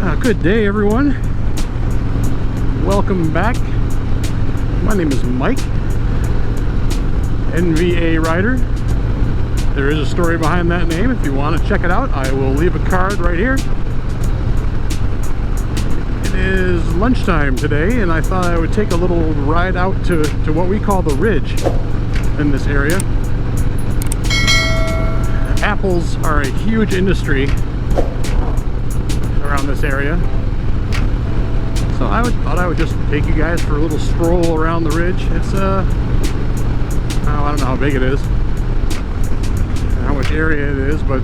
Good day, everyone. Welcome back. My name is Mike, NVA Rider. There is a story behind that name. If you want to check it out, I will leave a card right here. It is lunchtime today, and I thought I would take a little ride out to what we call the Ridge in this area. Apples are a huge industry around this area, so I thought I would just take you guys for a little stroll around the Ridge. It's I don't know how big it is, how much area it is, but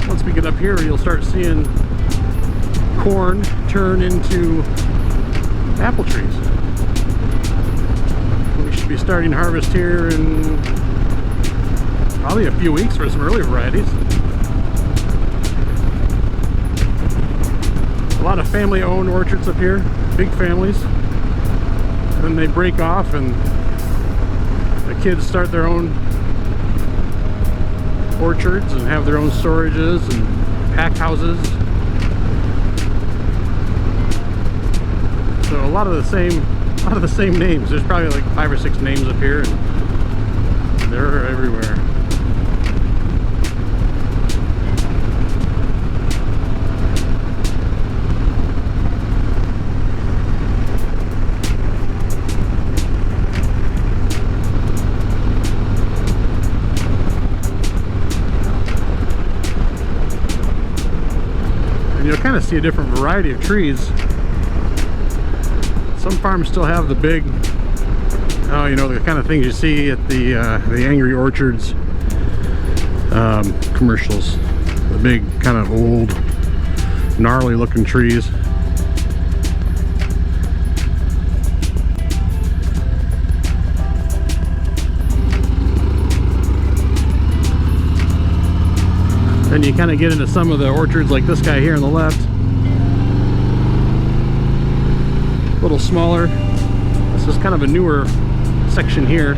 once we get up here, you'll start seeing corn turn into apple trees. We should be starting harvest here in probably a few weeks for some early varieties. A lot of family-owned orchards up here, big families. And then they break off and the kids start their own orchards and have their own storages and pack houses. So a lot of the same names. There's probably like 5 or 6 names up here, and they're everywhere. You'll kind of see a different variety of trees. Some farms still have the big, the kind of things you see at the Angry Orchards commercials. The big kind of old, gnarly looking trees. Then you kind of get into some of the orchards like this guy here on the left. A little smaller. This is kind of a newer section here.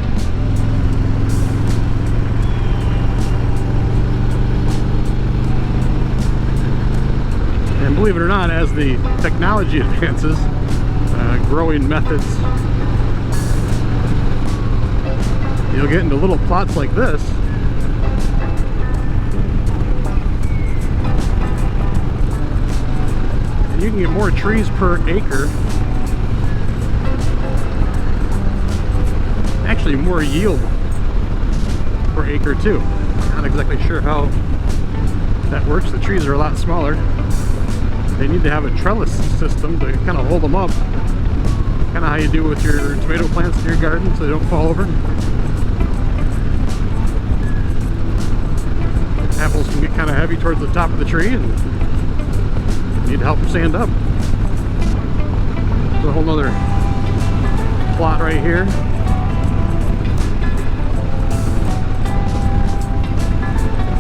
And believe it or not, as the technology advances, growing methods, you'll get into little plots like this. You can get more trees per acre. Actually, more yield per acre too. Not exactly sure how that works. The trees are a lot smaller. They need to have a trellis system to kind of hold them up. Kind of how you do with your tomato plants in your garden so they don't fall over. Apples can get kind of heavy towards the top of the tree and need to help them stand up. There's a whole nother plot right here.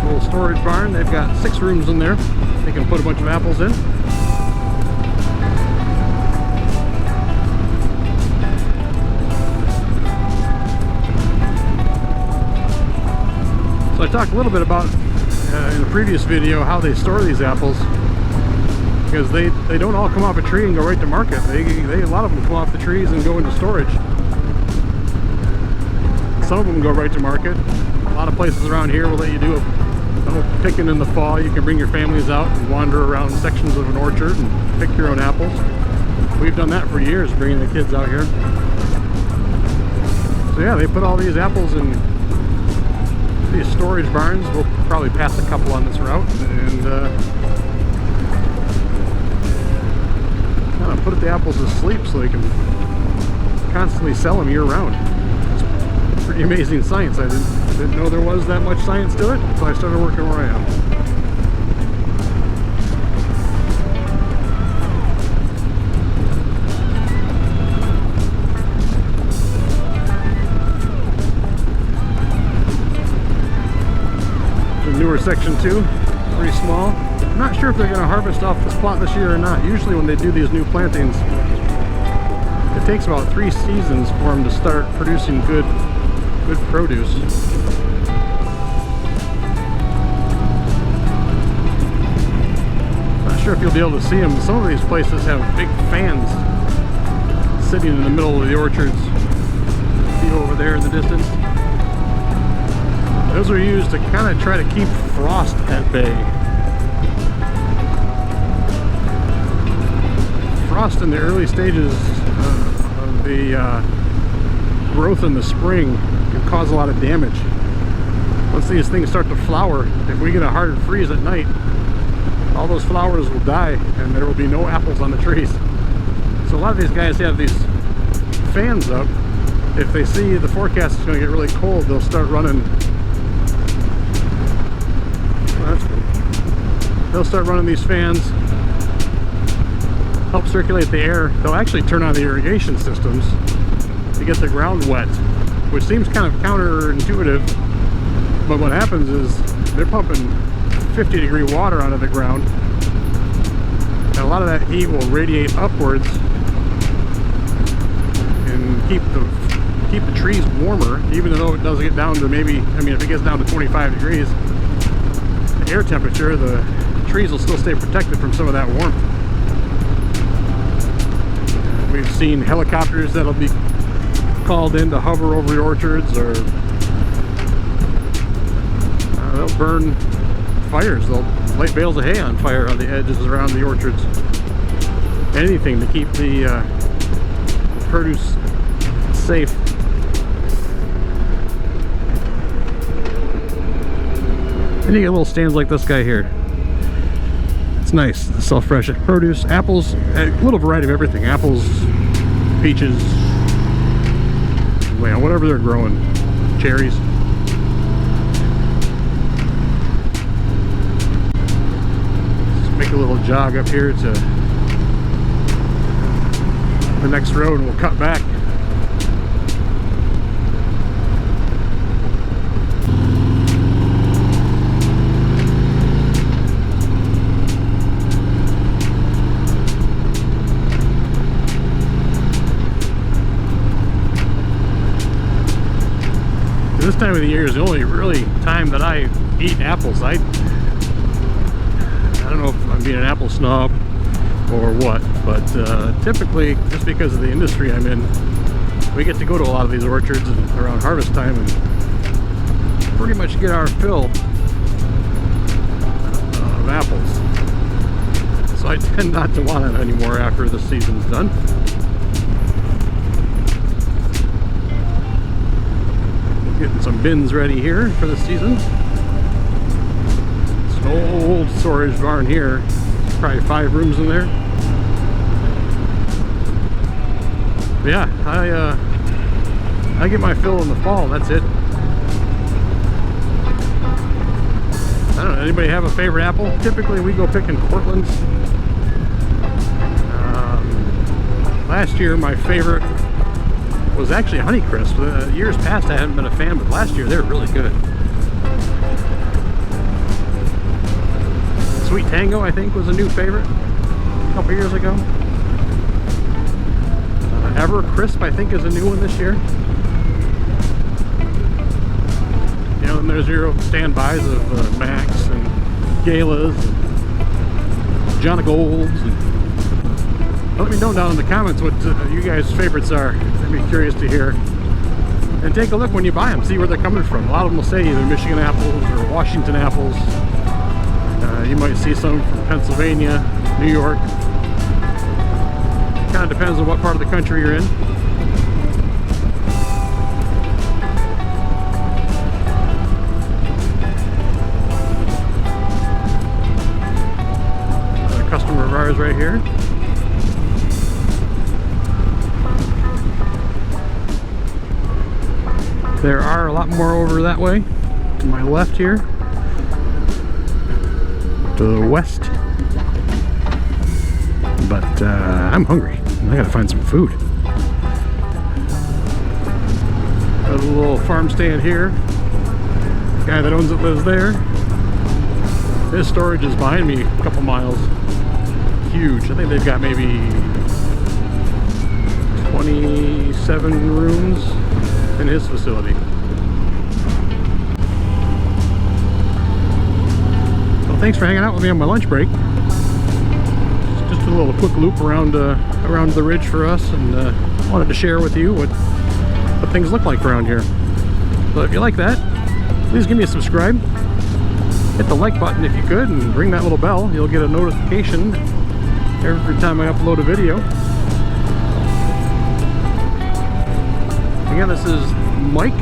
Little storage barn. They've got 6 rooms in there. They can put a bunch of apples in. So I talked a little bit about in the previous video how they store these apples. Because they don't all come off a tree and go right to market. A lot of them come off the trees and go into storage. Some of them go right to market. A lot of places around here will let you do a little picking in the fall. You can bring your families out and wander around sections of an orchard and pick your own apples. We've done that for years, bringing the kids out here. So yeah, they put all these apples in these storage barns. We'll probably pass a couple on this route, and put the apples to sleep so they can constantly sell them year-round. It's pretty amazing science. I didn't know there was that much science to it, so I started working where I am. The newer section too, pretty small. I'm not sure if they're going to harvest off this plot this year or not. Usually when they do these new plantings, it takes about 3 seasons for them to start producing good produce. sure if you'll be able to see them. Some of these places have big fans sitting in the middle of the orchards. See over there in the distance? Those are used to kind of try to keep frost at bay. Frost in the early stages of the growth in the spring can cause a lot of damage. Once these things start to flower, if we get a hard freeze at night, all those flowers will die and there will be no apples on the trees. So a lot of these guys have these fans up. If they see the forecast is going to get really cold, they'll start running. Well, that's cool. They'll start running these fans, help circulate the air. They'll actually turn on the irrigation systems to get the ground wet, which seems kind of counterintuitive, but what happens is they're pumping 50-degree water onto the ground, and a lot of that heat will radiate upwards and keep the trees warmer, even though it doesn't get down to maybe, I mean, if it gets down to 25 degrees, the air temperature, the trees will still stay protected from some of that warmth. We've seen helicopters that'll be called in to hover over the orchards, or they'll burn fires. They'll light bales of hay on fire on the edges around the orchards. Anything to keep the produce safe. And you get little stands like this guy here. It's nice. Sell fresh produce, apples, a little variety of everything. Apples, peaches, well, whatever they're growing. Cherries. Let's make a little jog up here to the next road and we'll cut back. This time of the year is the only really time that I eat apples. I don't know if I'm being an apple snob or what, but typically, just because of the industry I'm in, we get to go to a lot of these orchards around harvest time and pretty much get our fill of apples. So I tend not to want it anymore after the season's done. Getting some bins ready here for the season. It's an old storage barn here. Probably 5 rooms in there. But yeah, I get my fill in the fall. That's it. I don't know. Anybody have a favorite apple? Typically, we go picking Cortlands. Last year, my favorite was actually Honeycrisp. Years past I haven't been a fan, but last year they were really good. Sweet Tango, I think, was a new favorite a couple years ago. Ever Crisp, I think, is a new one this year. You know, and there's your standbys of Max and Galas and John Golds. And let me know down in the comments what you guys' favorites are. I'd be curious to hear. And take a look when you buy them, see where they're coming from. A lot of them will say either Michigan apples or Washington apples. You might see some from Pennsylvania, New York. Kind of depends on what part of the country you're in. Another customer of ours right here. There are a lot more over that way, to my left here, to the west. But I'm hungry. I gotta find some food. Got a little farm stand here. The guy that owns it lives there. His storage is behind me a couple miles. Huge. I think they've got maybe 27 rooms in his facility. So thanks for hanging out with me on my lunch break. a little quick loop around around the ridge for us, and wanted to share with you what things look like around here. So if you like that, please give me a subscribe. Hit the like button if you could, and ring that little bell. You'll get a notification every time I upload a video. Again, this is Mike,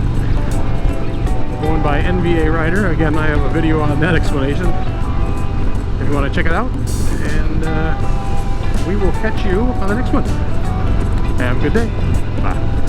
going by NVA Rider. Again, I have a video on that explanation if you want to check it out, and we will catch you on the next one. Have a good day. Bye.